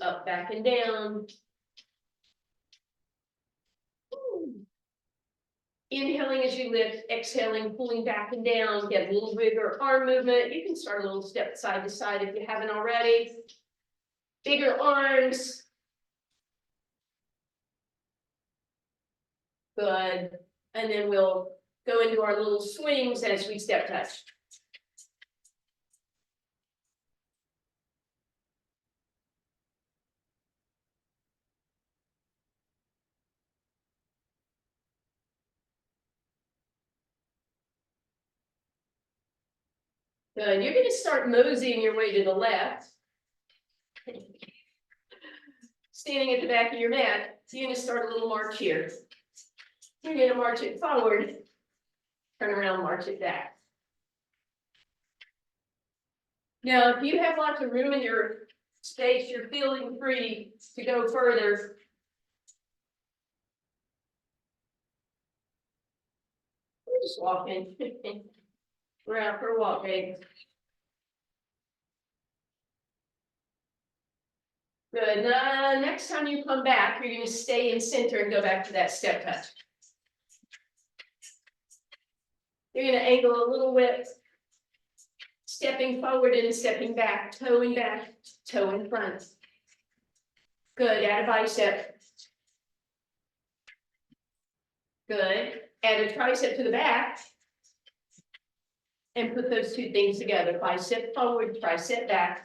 Up, back, and down. Inhaling as you lift, exhaling, pulling back and down, get a little bigger arm movement. You can start a little step side to side if you haven't already. Bigger arms. Good. And then we'll go into our little swings as we step touch. Good. You're going to start moseying your way to the left. Standing at the back of your mat, so you're going to start a little march here. You're going to march it forward, turn around, march it back. Now, if you have lots of room in your space, you're feeling free to go further. We're just walking. We're out for a walk, babe. Good. Next time you come back, you're going to stay in center and go back to that step touch. You're going to angle a little width, stepping forward and stepping back, toe in front. Good. Add a bicep. Good. Add a tricep to the back. And put those two things together. Bicep forward, tricep back.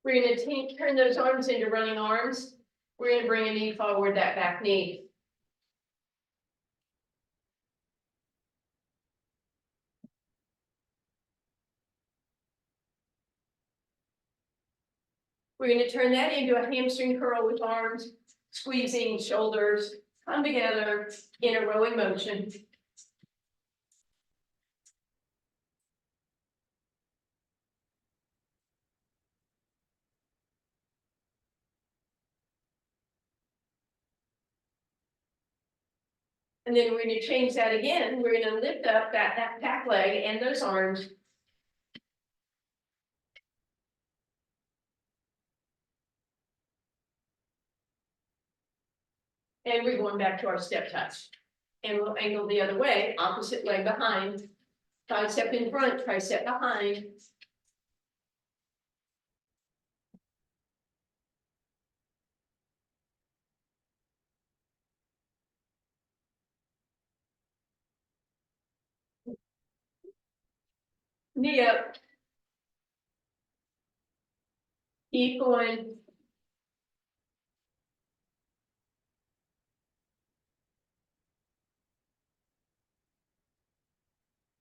We're going to turn those arms into running arms. We're going to bring a knee forward, that back knee. We're going to turn that into a hamstring curl with arms, squeezing shoulders, come together in a rowing motion. And then we're going to change that again. We're going to lift up that back leg and those arms. And we're going back to our step touch. And we'll angle the other way, opposite leg behind. Tricep in front, tricep behind. Knee up. Keep going.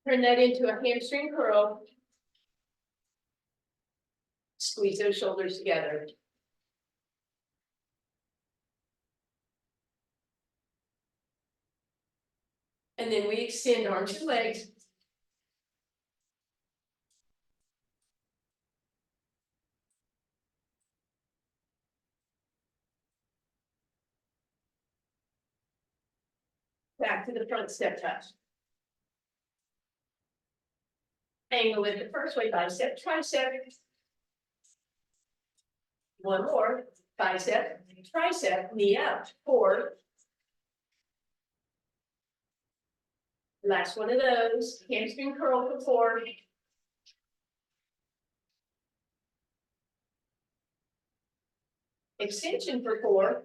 Turn that into a hamstring curl. Squeeze those shoulders together. And then we extend arms and legs. Back to the front step touch. Angle it the first way, bicep, tricep. One more, bicep, tricep, knee up, 4. Last one of those, hamstring curl for 4. Extension for 4.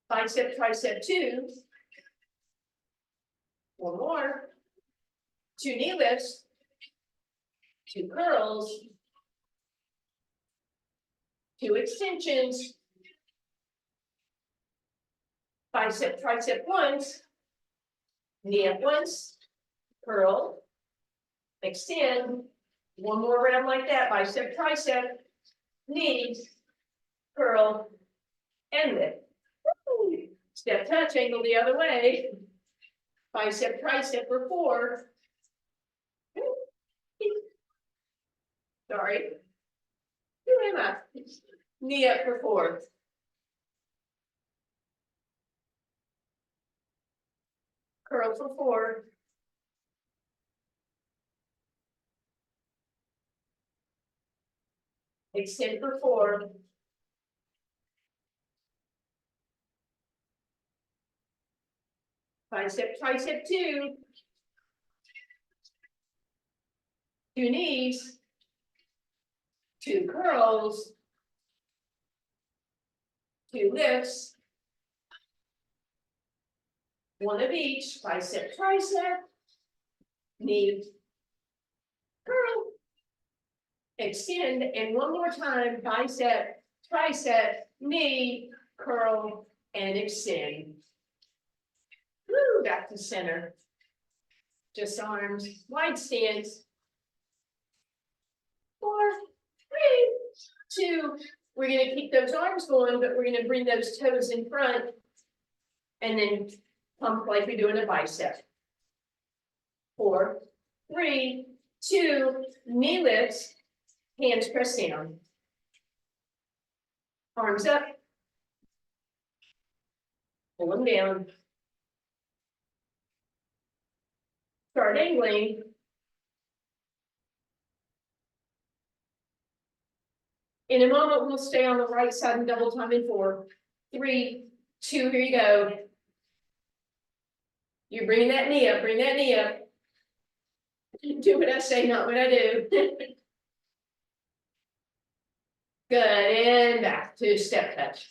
Bicep, tricep, 2. One more. 2 knee lifts. 2 curls. 2 extensions. Bicep, tricep once. Knee up once. Curl. Extend. One more round like that. Bicep, tricep. Knees. Curl. And lift. Step touch, angle the other way. Bicep, tricep for 4. Sorry. Knee up for 4. curl for 4. Extend for 4. Bicep, tricep 2. 2 knees. 2 curls. 2 lifts. 1 of each, bicep, tricep. Knee, curl. Extend, and 1 more time, bicep, tricep, knee, curl, and extend. Woo, back to center. Just arms, wide stance. 4, 3, 2. We're gonna keep those arms going, but we're gonna bring those toes in front and then pump like we do in a bicep. 4, 3, 2, knee lifts, hands press down. Arms up. Pull them down. Start angling. In a moment, we'll stay on the right side and double time in 4, 3, 2, here you go. You're bringing that knee up, bring that knee up. Do what I say, not what I do. Good, and back to step touch.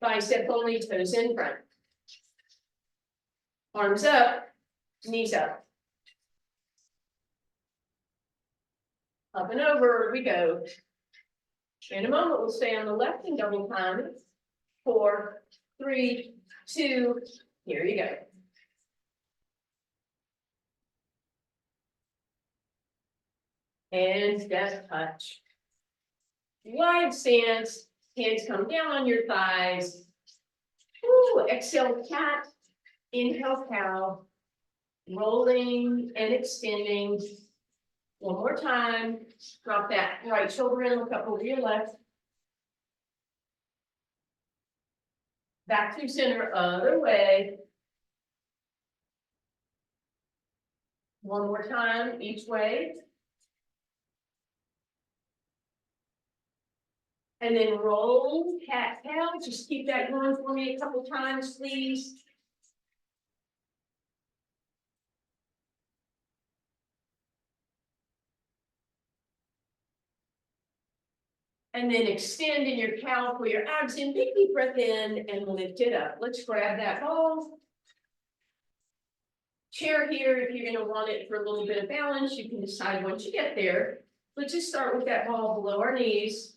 Bicep only, toes in front. Arms up, knees up. Up and over we go. In a moment, we'll stay on the left and double time. 4, 3, 2, here you go. And step touch. Wide stance, hands come down on your thighs. Ooh, exhale, cat. Inhale, cow. Rolling and extending. 1 more time. Drop that right shoulder in, look up over your left. Back to center, other way. 1 more time, each way. And then roll, cat, cow. Just keep that going for me a couple times, please. And then extend in your cow, pull your abs in, big deep breath in, and lift it up. Let's grab that ball. Chair here, if you're gonna want it for a little bit of balance, you can decide once you get there. Let's just start with that ball below our knees.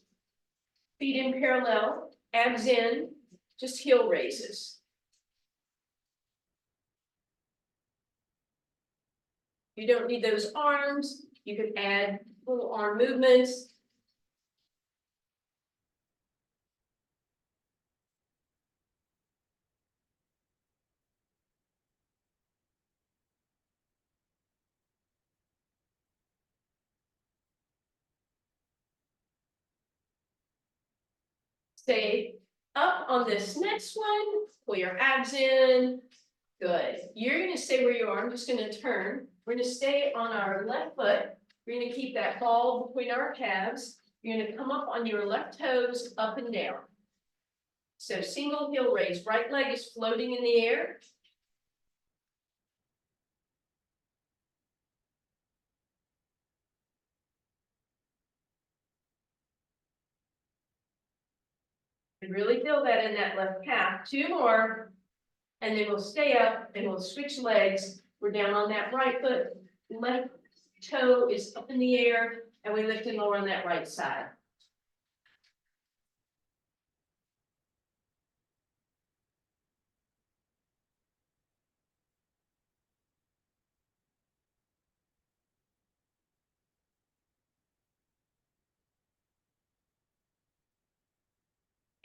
Feet in parallel, abs in, just heel raises. You don't need those arms. You can add little arm movements. Stay up on this next one, pull your abs in. Good. You're gonna stay where you are. I'm just gonna turn. We're gonna stay on our left foot. We're gonna keep that ball between our calves. You're gonna come up on your left toes, up and down. So single heel raise, right leg is floating in the air. And really feel that in that left calf. 2 more. And then we'll stay up and we'll switch legs. We're down on that right foot. Left toe is up in the air and we lift and lower on that right side.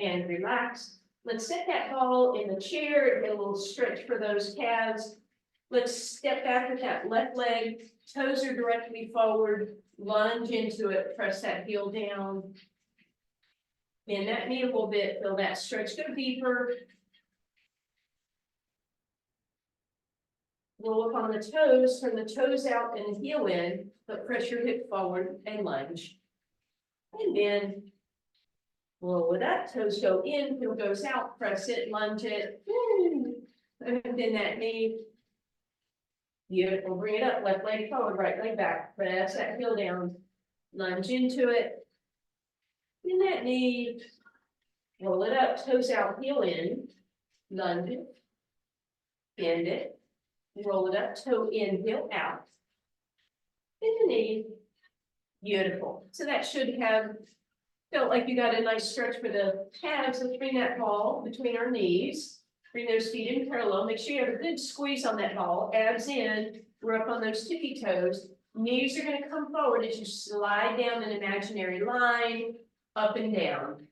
And relax. Let's set that ball in the chair, get a little stretch for those calves. Let's step back with that left leg, toes are directly forward, lunge into it, press that heel down. Bend that knee a little bit, feel that stretch go deeper. Roll up on the toes, turn the toes out and the heel in, but press your hip forward and lunge. And then roll it up, toes go in, heel goes out, press it, lunge it. And then that knee. Beautiful, bring it up, left leg forward, right leg back, press that heel down, lunge into it. Bend that knee, roll it up, toes out, heel in, lunge it, bend it, roll it up, toe in, heel out. Bend the knee, beautiful. So that should have felt like you got a nice stretch for the calves. Let's bring that ball between our knees. Bring those feet in parallel. Make sure you have a good squeeze on that ball. Abs in. We're up on those tippy toes. Knees are going to come forward as you slide down an imaginary line, up and down.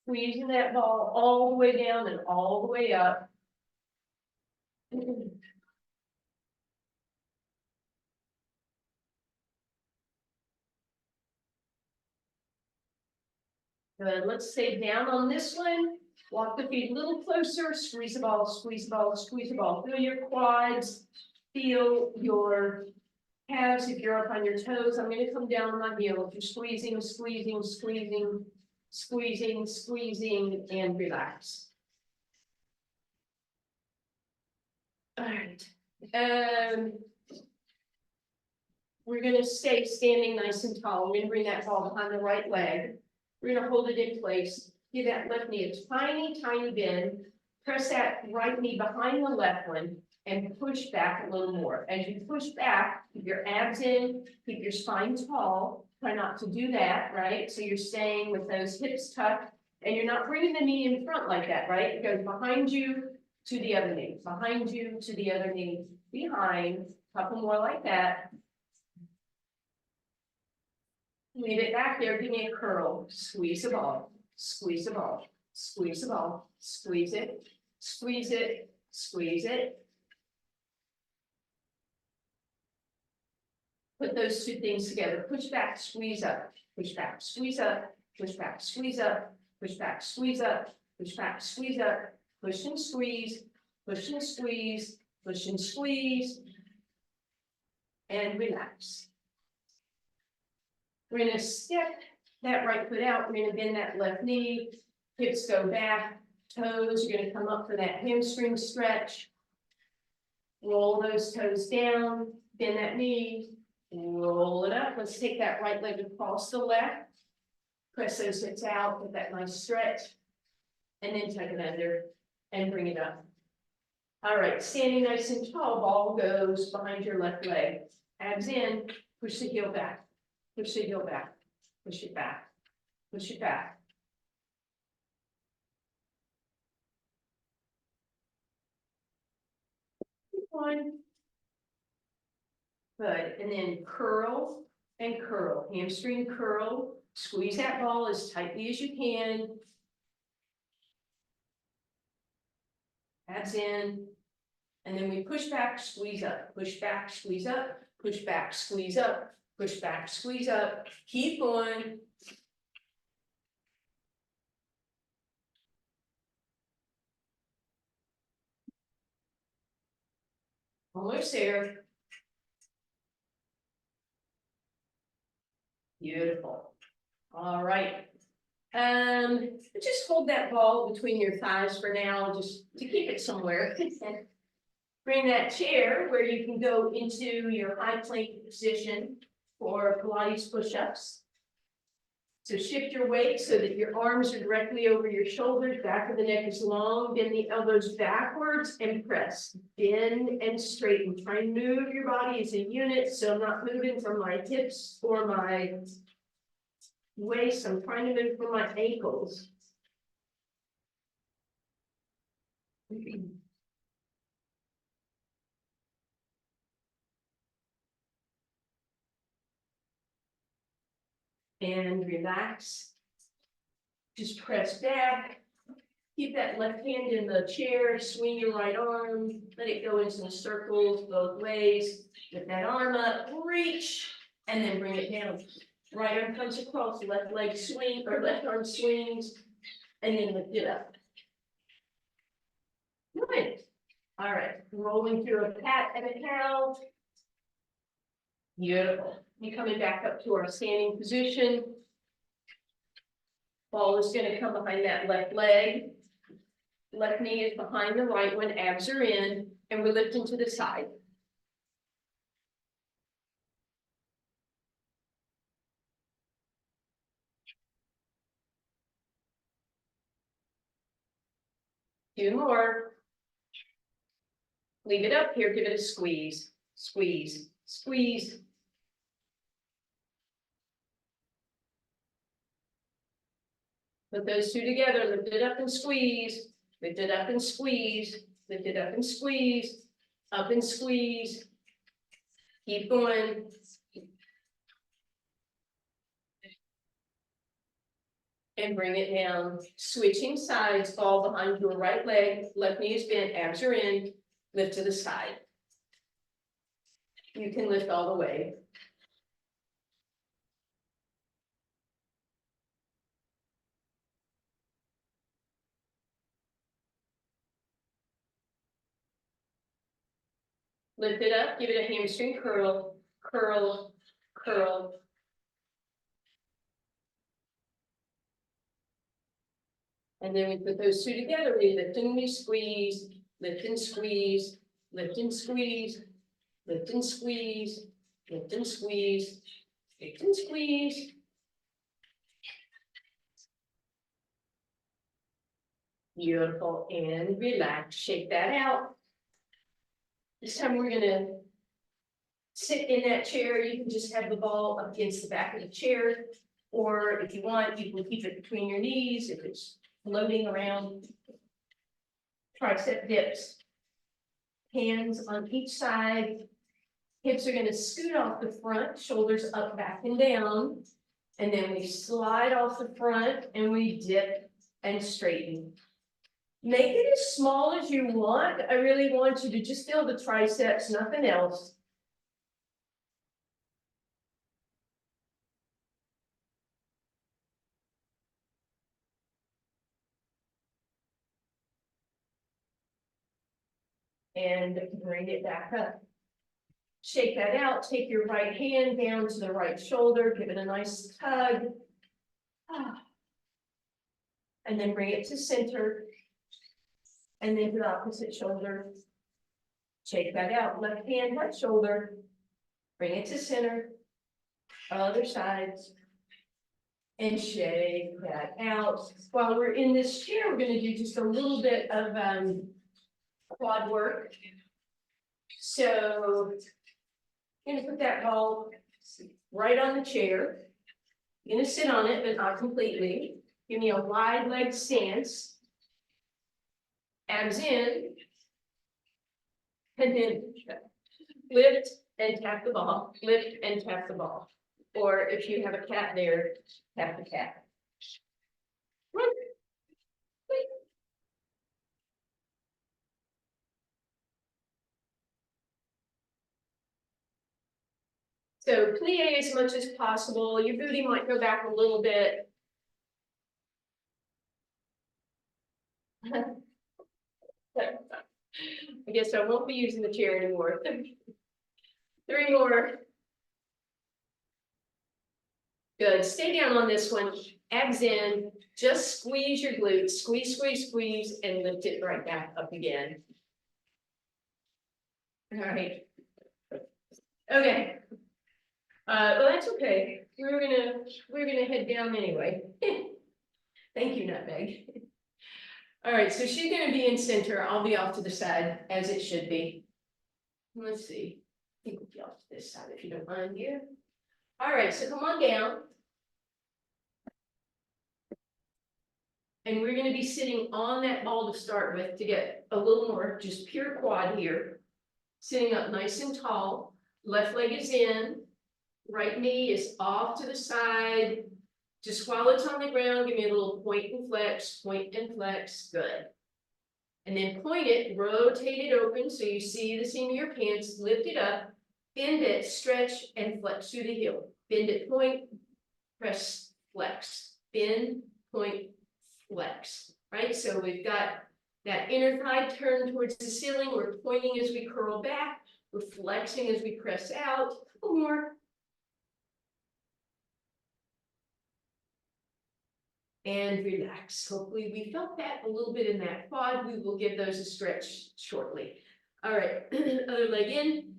Squeezing that ball all the way down and all the way up. Good. Let's stay down on this one. Walk the feet a little closer. Squeeze the ball, squeeze the ball, squeeze the ball. Feel your quads. Feel your calves if you're up on your toes. I'm going to come down on my heel. You're squeezing, squeezing, squeezing, squeezing, squeezing, and relax. All right. We're going to stay standing nice and tall. We're going to bring that ball behind the right leg. We're going to hold it in place. Give that left knee a tiny, tiny bend. Press that right knee behind the left one and push back a little more. As you push back, keep your abs in, keep your spine tall. Try not to do that, right? So you're staying with those hips tucked and you're not bringing the knee in front like that, right? It goes behind you to the other knee, behind you to the other knee, behind, a couple more like that. Leave it back there, give me a curl, squeeze the ball, squeeze the ball, squeeze the ball, squeeze it, squeeze it, squeeze it. Put those two things together, push back, squeeze up, push back, squeeze up, push back, squeeze up, push back, squeeze up, push back, squeeze up, push and squeeze, push and squeeze, push and squeeze, and relax. We're going to step that right foot out. We're going to bend that left knee. Hips go back. Toes are going to come up for that hamstring stretch. Roll those toes down. Bend that knee. Roll it up. Let's take that right leg across the left. Press those hips out. Get that nice stretch. And then tuck it under and bring it up. All right. Standing nice and tall. Ball goes behind your left leg. Abs in. Push the heel back. Push the heel back, push it back, push it back. Keep going. Good, and then curl and curl, hamstring curl. Squeeze that ball as tightly as you can. Abs in, and then we push back, squeeze up, push back, squeeze up, push back, squeeze up, push back, squeeze up. Keep going. Almost there. Beautiful. All right. Just hold that ball between your thighs for now, just to keep it somewhere. Bring that chair where you can go into your high plank position for Pilates push-ups. So shift your weight so that your arms are directly over your shoulders, back of the neck is long, bend the elbows backwards and press. Bend and straighten. Try and move your body as a unit, so I'm not moving from my hips or my waist, I'm trying to move from my ankles. And relax. Just press back, Keep that left hand in the chair, swing your right arm, let it go into the circles both ways. Lift that arm up, reach, and then bring it down. Right arm comes across, left leg swing, or left arm swings, and then lift it up. Good. All right, rolling through a cat and a cow. Beautiful. You're coming back up to our standing position. Ball is going to come behind that left leg. Left knee is behind the right one, abs are in, and we're lifting to the side. Two more. Leave it up here, give it a squeeze, squeeze, squeeze. Put those two together, lift it up and squeeze, lift it up and squeeze, lift it up and squeeze, up and squeeze. Keep going. And bring it down, switching sides, fall behind your right leg, left knee is bent, abs are in, lift to the side. You can lift all the way. Lift it up, give it a hamstring curl, curl, curl. And then we put those two together, we lift and we squeeze, lift and squeeze, lift and squeeze, lift and squeeze, lift and squeeze, lift and squeeze. Beautiful, and relax, shake that out. This time we're gonna sit in that chair. You can just have the ball up against the back of the chair. Or if you want, you can keep it between your knees if it's floating around. Tricep dips. Hands on each side. Hips are gonna scoot off the front, shoulders up, back and down. And then we slide off the front and we dip and straighten. Make it as small as you want. I really want you to just feel the triceps, nothing else. And bring it back up. Shake that out, take your right hand down to the right shoulder, give it a nice tug. And then bring it to center. And then to the opposite shoulder. Shake that out, left hand, right shoulder. Bring it to center. Other sides. And shake that out. While we're in this chair, we're gonna do just a little bit of quad work. So you're gonna put that ball right on the chair. You're gonna sit on it, but not completely. Give me a wide leg stance. Abs in. And then lift and tap the ball, lift and tap the ball. Or if you have a cat there, tap the cat. Run. Wait. So plie as much as possible. Your booty might go back a little bit. I guess I won't be using the chair anymore. 3 more. Good, stay down on this one, abs in, just squeeze your glutes, squeeze, squeeze, squeeze, and lift it right back up again. All right. Okay. Well, that's okay. We're gonna head down anyway. Thank you, Nutmeg. All right, so she's gonna be in center. I'll be off to the side as it should be. Let's see. I think we'll be off to this side if you don't mind here. All right, so come on down. And we're gonna be sitting on that ball to start with to get a little more just pure quad here. Sitting up nice and tall, left leg is in, right knee is off to the side, Just while it's on the ground, give me a little point and flex, good. And then point it, rotate it open so you see the seam of your pants, lift it up, bend it, stretch, and flex through the heel. Bend it, point, press, flex, bend, point, flex, right? So we've got that inner thigh turned towards the ceiling, we're pointing as we curl back, we're flexing as we press out, a couple more. And relax. Hopefully we felt that a little bit in that quad. We will give those a stretch shortly. All right, other leg in,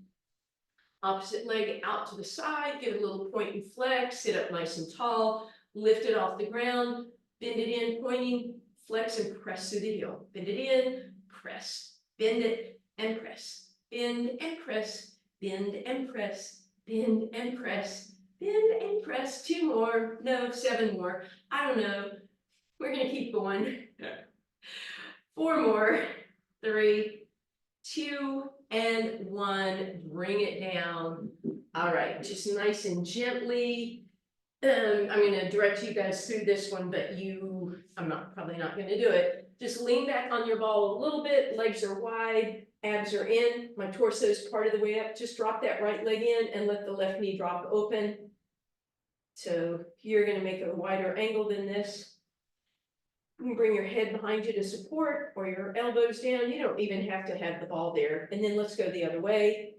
opposite leg out to the side, give it a little point and flex, sit up nice and tall, lift it off the ground, bend it in, pointing, flex and press through the heel. Bend it in, press, bend it and press, bend and press, bend and press, bend and press, bend and press. 2 more, no, 7 more. I don't know. We're gonna keep going. 4 more. 3, 2, and 1. Bring it down. All right, just nice and gently. I'm gonna direct you guys through this one, but I'm probably not gonna do it. Just lean back on your ball a little bit. Legs are wide, abs are in. My torso is part of the way up. Just drop that right leg in and let the left knee drop open. So you're gonna make a wider angle than this. You can bring your head behind you to support or your elbows down. You don't even have to have the ball there. And then let's go the other way.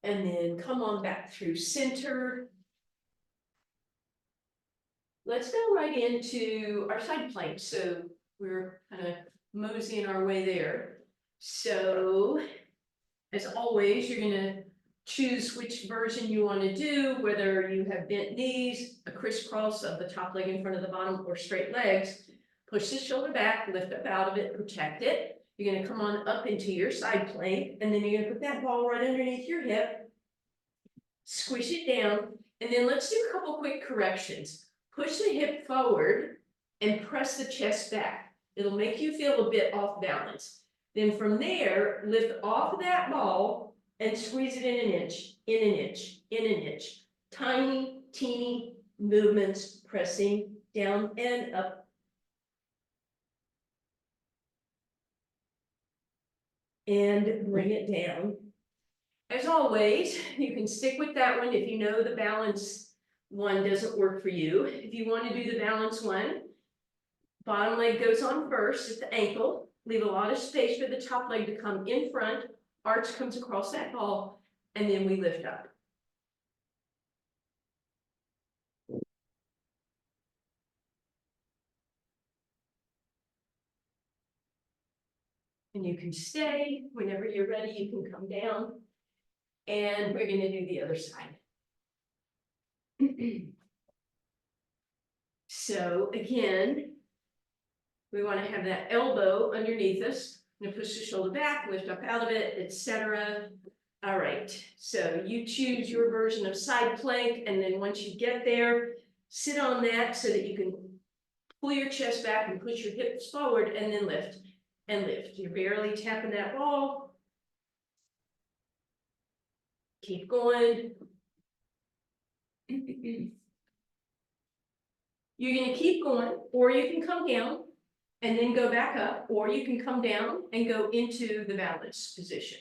And then come on back through center. Let's go right into our side plank. So we're kind of moseying our way there. So as always, you're gonna choose which version you want to do, whether you have bent knees, a crisscross of the top leg in front of the bottom, or straight legs. Push the shoulder back, lift up out of it, protect it. You're going to come on up into your side plank, and then you're going to put that ball right underneath your hip. Squish it down, and then let's do a couple quick corrections. Push the hip forward and press the chest back. It'll make you feel a bit off balance. Then from there, lift off of that ball and squeeze it in an inch, in an inch, in an inch. Tiny, teeny movements, pressing down and up. And bring it down. As always, you can stick with that one if you know the balance one doesn't work for you. If you want to do the balance one, bottom leg goes on first at the ankle. Leave a lot of space for the top leg to come in front. Arch comes across that ball, and then we lift up. And you can stay. Whenever you're ready, you can come down. And we're going to do the other side. So again, we want to have that elbow underneath us. I'm going to push the shoulder back, lift up out of it, etc. All right, so you choose your version of side plank, and then once you get there, sit on that so that you can pull your chest back and push your hips forward, and then lift and lift. You're barely tapping that ball. Keep going. You're going to keep going, or you can come down and then go back up, or you can come down and go into the balance position.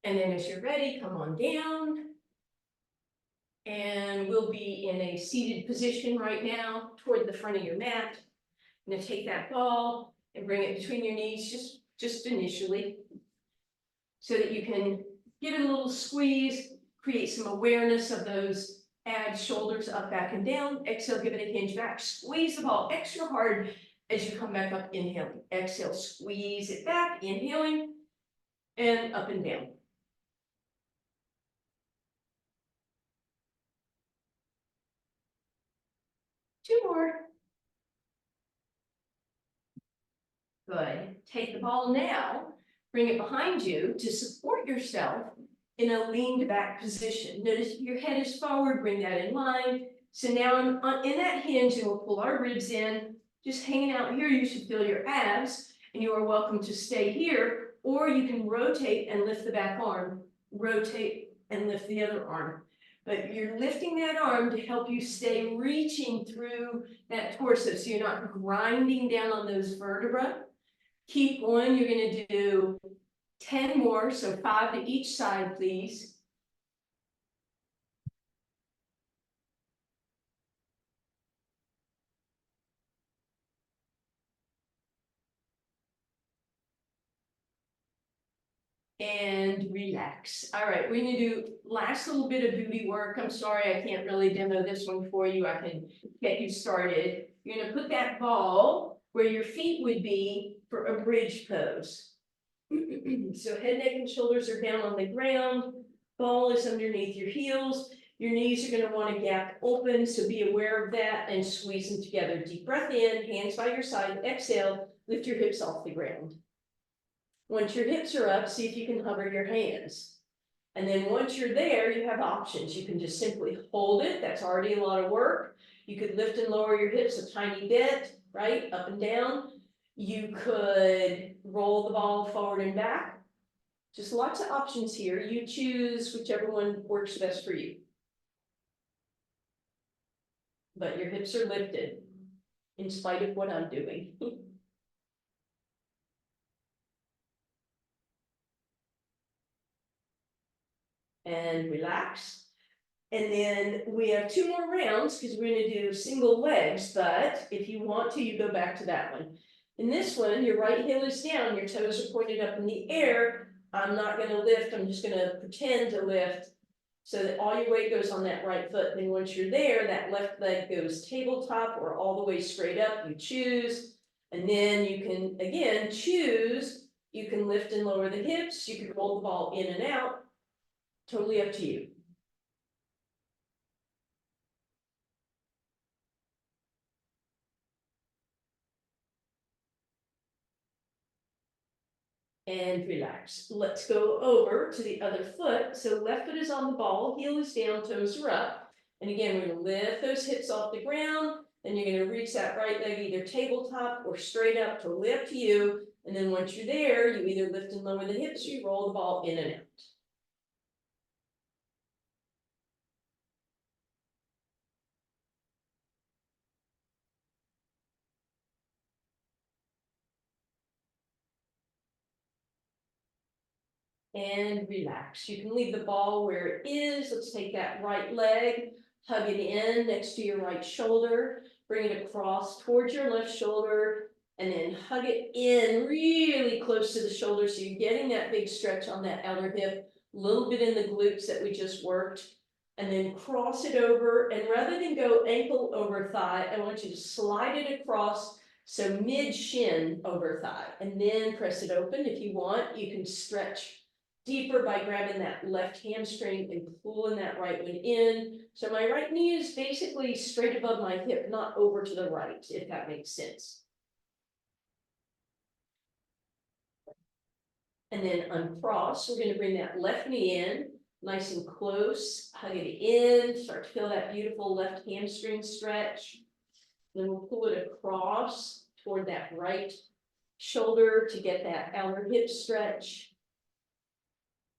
And then as you're ready, come on down. And we'll be in a seated position right now toward the front of your mat. I'm going to take that ball and bring it between your knees just initially, so that you can give it a little squeeze, create some awareness of those abs, shoulders up, back, and down. Exhale, give it a hinge back. Squeeze the ball extra hard as you come back up, inhaling. Exhale, squeeze it back, inhaling, and up and down. Two more. Good. Take the ball now, bring it behind you to support yourself in a leaned back position. Notice if your head is forward, bring that in line. So now in that hinge, and we'll pull our ribs in, just hanging out here, you should feel your abs, and you are welcome to stay here, or you can rotate and lift the back arm, rotate and lift the other arm. But you're lifting that arm to help you stay reaching through that torso, so you're not grinding down on those vertebrae. Keep going, you're gonna do 10 more, so 5 to each side, please. And relax. All right, we're gonna do last little bit of booty work. I'm sorry, I can't really demo this one for you. I can get you started. You're gonna put that ball where your feet would be for a bridge pose. So head, neck, and shoulders are down on the ground. Ball is underneath your heels. Your knees are gonna wanna gap open, so be aware of that and squeeze them together. Deep breath in, hands by your side. Exhale, lift your hips off the ground. Once your hips are up, see if you can hover your hands. And then once you're there, you have options. You can just simply hold it. That's already a lot of work. You could lift and lower your hips a tiny bit, right? Up and down. You could roll the ball forward and back. Just lots of options here. You choose whichever one works best for you. But your hips are lifted in spite of what I'm doing. And relax. And then we have 2 more rounds because we're gonna do single legs, but if you want to, you go back to that one. In this one, your right heel is down, your toes are pointed up in the air. I'm not gonna lift, I'm just gonna pretend to lift so that all your weight goes on that right foot. Then once you're there, that left leg goes tabletop or all the way straight up, you choose. And then you can, again, choose. You can lift and lower the hips, you can roll the ball in and out. Totally up to you. And relax. Let's go over to the other foot. So left foot is on the ball, heel is down, toes are up. And again, we're gonna lift those hips off the ground. Then you're gonna reach that right leg either tabletop or straight up, totally up to you. And then once you're there, you either lift and lower the hips or you roll the ball in and out. And relax. You can leave the ball where it is. Let's take that right leg, hug it in next to your right shoulder, bring it across towards your left shoulder, and then hug it in really close to the shoulder. So you're getting that big stretch on that outer hip, a little bit in the glutes that we just worked, and then cross it over. And rather than go ankle over thigh, I want you to slide it across. So mid shin over thigh, and then press it open. If you want, you can stretch deeper by grabbing that left hamstring and pulling that right one in. So my right knee is basically straight above my hip, not over to the right, if that makes sense. And then uncross, we're gonna bring that left knee in, nice and close, hug it in, start to feel that beautiful left hamstring stretch. Then we'll pull it across toward that right shoulder to get that outer hip stretch.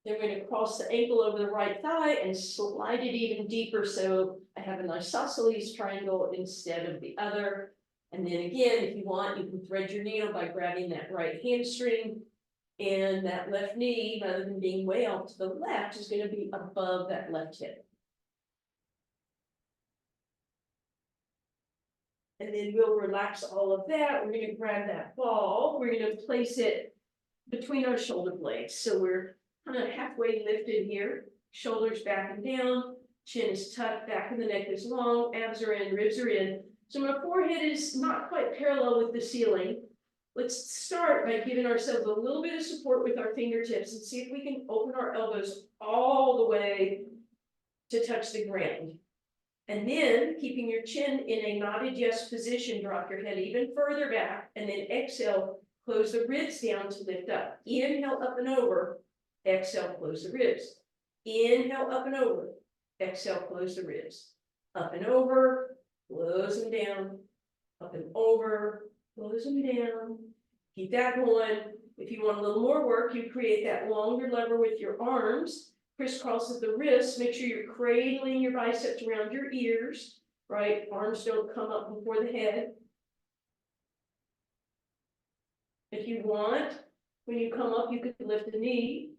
Then we're going to cross the ankle over the right thigh and slide it even deeper. So I have an isosceles triangle instead of the other. And then again, if you want, you can thread your needle by grabbing that right hamstring. And that left knee, rather than being way off to the left, is going to be above that left hip. And then we'll relax all of that. We're going to grab that ball. We're going to place it between our shoulder blades. So we're kind of halfway lifted here, shoulders back and down, chin is tucked, back of the neck is long, abs are in, ribs are in. So my forehead is not quite parallel with the ceiling. Let's start by giving ourselves a little bit of support with our fingertips and see if we can open our elbows all the way to touch the ground. And then keeping your chin in a nodded yes position, drop your head even further back, and then exhale, close the ribs down to lift up. Inhale up and over. Exhale, close the ribs. Inhale up and over. Exhale, close the ribs. up and over, close them down, up and over, close them down. Keep that going. If you want a little more work, you create that longer lever with your arms, crisscrosses the wrists, make sure you're cradling your biceps around your ears, right? Arms don't come up before the head. If you want, when you come up, you could lift the knee.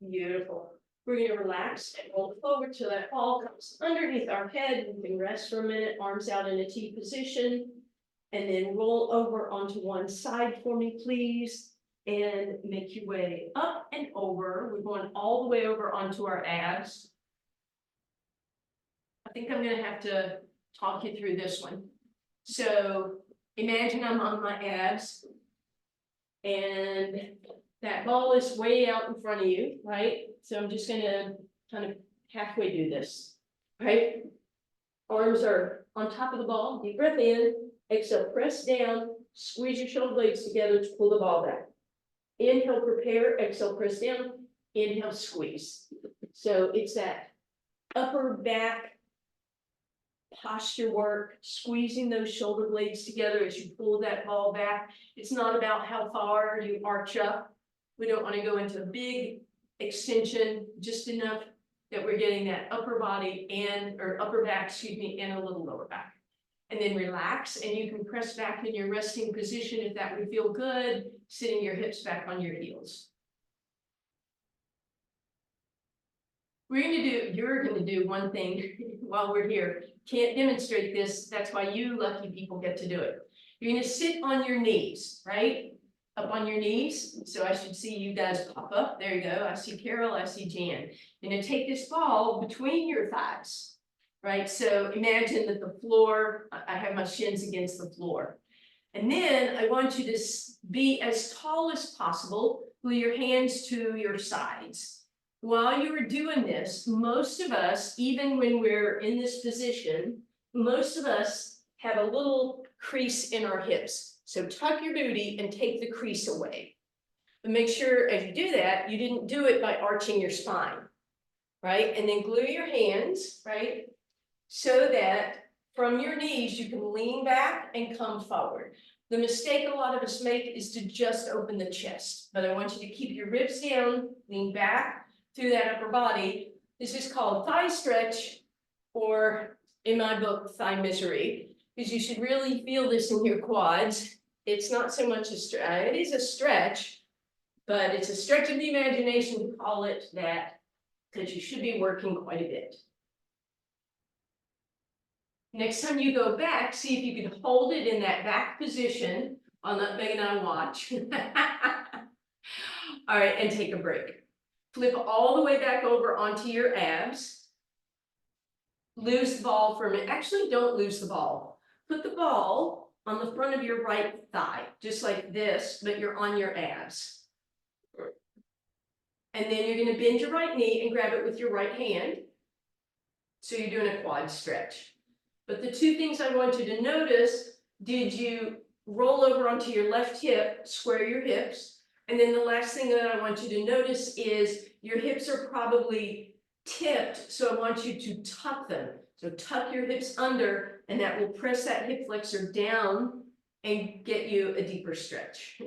Beautiful. We're gonna relax and roll forward till that ball comes underneath our head. We can rest for a minute, arms out in a T position. And then roll over onto one side for me, please. And make your way up and over. We're going all the way over onto our abs. I think I'm gonna have to talk you through this one. So imagine I'm on my abs. And that ball is way out in front of you, right? So I'm just gonna kind of halfway do this, right? Arms are on top of the ball, deep breath in, exhale, press down, squeeze your shoulder blades together to pull the ball back. Inhale, prepare, exhale, press down, inhale, squeeze. So it's that upper back posture work, squeezing those shoulder blades together as you pull that ball back. It's not about how far you arch up. We don't want to go into a big extension, just enough that we're getting that upper body and, or upper back, excuse me, and a little lower back. And then relax, and you can press back in your resting position if that would feel good, sitting your hips back on your heels. You're gonna do one thing while we're here. Can't demonstrate this, that's why you lucky people get to do it. You're gonna sit on your knees, right? Up on your knees, so I should see you guys pop up. There you go. I see Carol, I see Jan. You're gonna take this ball between your thighs, right? So imagine that the floor, I have my shins against the floor. And then I want you to be as tall as possible with your hands to your sides. While you are doing this, most of us, even when we're in this position, most of us have a little crease in our hips. So tuck your booty and take the crease away. But make sure as you do that, you didn't do it by arching your spine, right? And then glue your hands, right? So that from your knees, you can lean back and come forward. The mistake a lot of us make is to just open the chest, but I want you to keep your ribs down, lean back through that upper body. This is called thigh stretch, or in my book, thigh misery, because you should really feel this in your quads. It's not so much a stretch, it is a stretch, but it's a stretch of the imagination to call it that, because you should be working quite a bit. Next time you go back, see if you can hold it in that back position on Nutmeg and I watch. All right, and take a break. Flip all the way back over onto your abs. Lose the ball for a minute. Actually, don't lose the ball. Put the ball on the front of your right thigh, just like this, but you're on your abs. And then you're going to bend your right knee and grab it with your right hand. So you're doing a quad stretch. But the two things I want you to notice, did you roll over onto your left hip, square your hips? And then the last thing that I want you to notice is your hips are probably tipped, so I want you to tuck them. So tuck your hips under, and that will press that hip flexor down and get you a deeper stretch.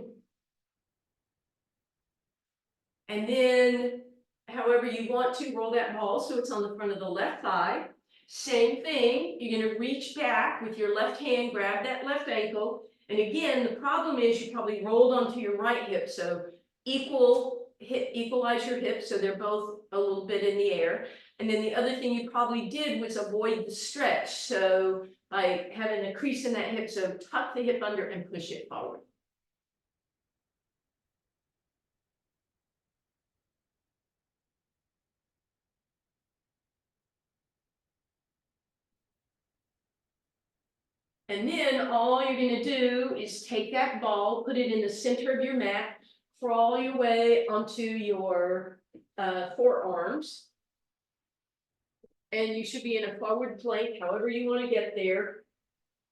And then, however you want to, roll that ball so it's on the front of the left thigh. Same thing, you're going to reach back with your left hand, grab that left ankle. And again, the problem is you probably rolled onto your right hip, so equalize your hips so they're both a little bit in the air. And then the other thing you probably did was avoid the stretch, so by having a crease in that hip, so tuck the hip under and push it forward. And then all you're going to do is take that ball, put it in the center of your mat, crawl your way onto your forearms. And you should be in a forward plank, however you want to get there.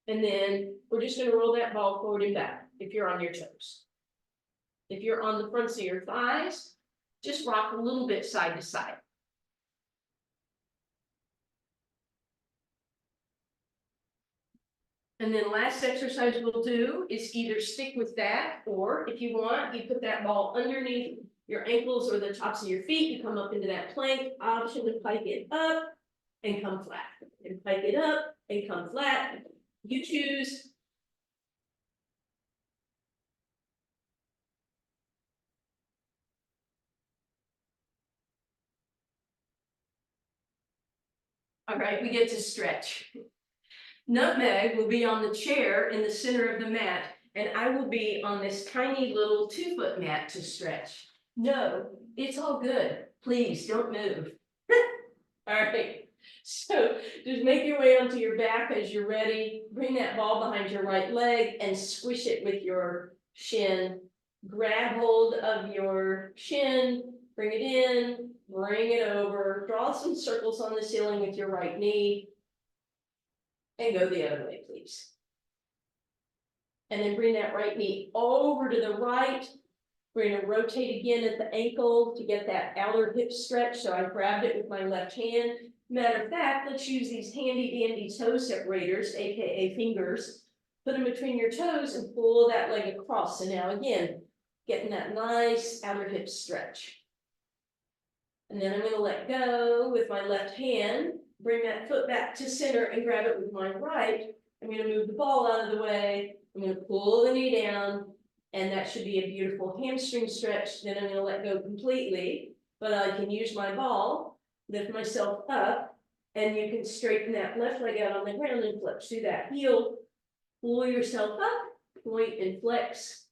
And then we're just going to roll that ball forward and back if you're on your toes. If you're on the fronts of your thighs, just rock a little bit side to side. And then last exercise we'll do is either stick with that, or if you want, you put that ball underneath your ankles or the tops of your feet, you come up into that plank, option to pike it up and come flat, and pike it up and come flat. You choose. All right, we get to stretch. Nutmeg will be on the chair in the center of the mat, and I will be on this tiny little 2-foot mat to stretch. No, it's all good. Please don't move. All right, so just make your way onto your back as you're ready. Bring that ball behind your right leg and squish it with your shin. Grab hold of your shin, bring it in, bring it over, draw some circles on the ceiling with your right knee, and go the other way, please. And then bring that right knee over to the right. We're going to rotate again at the ankle to get that outer hip stretch. So I grabbed it with my left hand. Matter of fact, let's use these handy dandy toe separators, aka fingers. Put them between your toes and pull that leg across. So now again, getting that nice outer hip stretch. And then I'm going to let go with my left hand. Bring that foot back to center and grab it with my right. I'm going to move the ball out of the way. I'm going to pull the knee down, and that should be a beautiful hamstring stretch. Then I'm going to let go completely, but I can use my ball, lift myself up, and you can straighten that left leg out on the ground and flex through that heel. Pull yourself up, point and flex.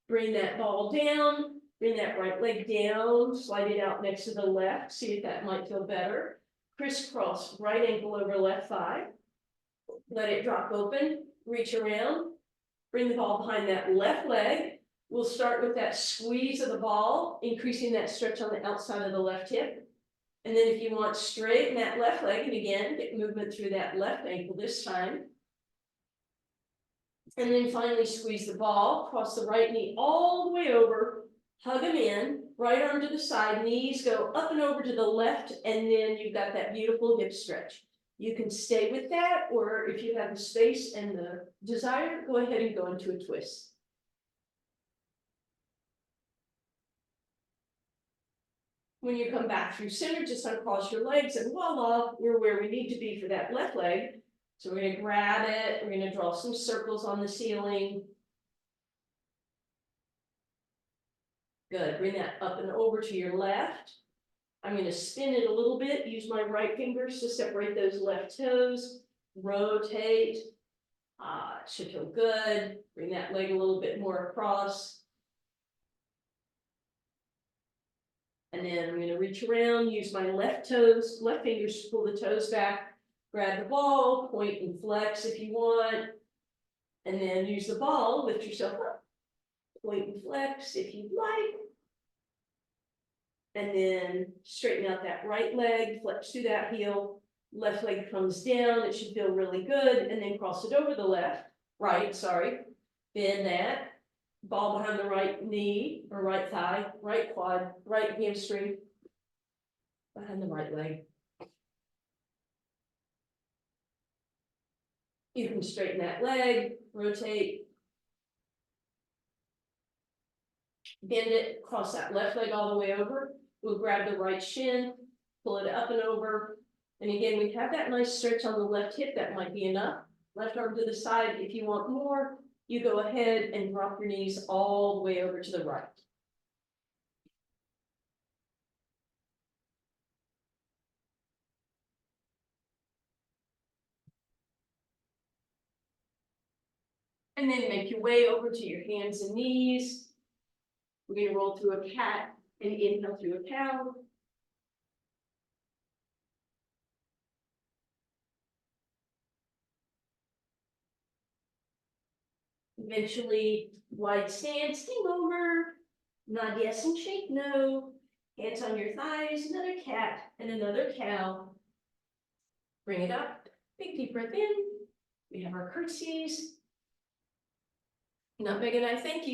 Bring that ball down. Bring that right leg down, slide it out next to the left, see if that might feel better. Crisscross right ankle over left thigh. Let it drop open, reach around, bring the ball behind that left leg. We'll start with that squeeze of the ball, increasing that stretch on the outside of the left hip. And then if you want, straighten that left leg, and again, get movement through that left ankle this time. And then finally squeeze the ball, cross the right knee all the way over, hug them in, right arm to the side, knees go up and over to the left, and then you've got that beautiful hip stretch. You can stay with that, or if you have the space and the desire, go ahead and go into a twist. When you come back through center, just uncross your legs, and voila, we're where we need to be for that left leg. So we're going to grab it, we're going to draw some circles on the ceiling. Good, bring that up and over to your left. I'm going to spin it a little bit, use my right fingers to separate those left toes, rotate. It should feel good. Bring that leg a little bit more across. And then I'm going to reach around, use my left fingers to pull the toes back, grab the ball, point and flex if you want, and then use the ball, lift yourself up, point and flex if you'd like. And then straighten out that right leg, flex through that heel, left leg comes down, it should feel really good, and then cross it over the right, bend that, ball behind the right knee, or right thigh, right quad, right hamstring, behind the right leg. You can straighten that leg, rotate, bend it, cross that left leg all the way over. We'll grab the right shin, pull it up and over. And again, we have that nice stretch on the left hip. That might be enough. Left arm to the side. If you want more, you go ahead and drop your knees all the way over to the right. And then make your way over to your hands and knees. We're going to roll through a cat and inhale through a cow. Eventually, wide stance, king over, Nod yes and shake no. Hands on your thighs, another cat and another cow. Bring it up, big deep breath in. We have our curtsies. Nutmeg and I thank you.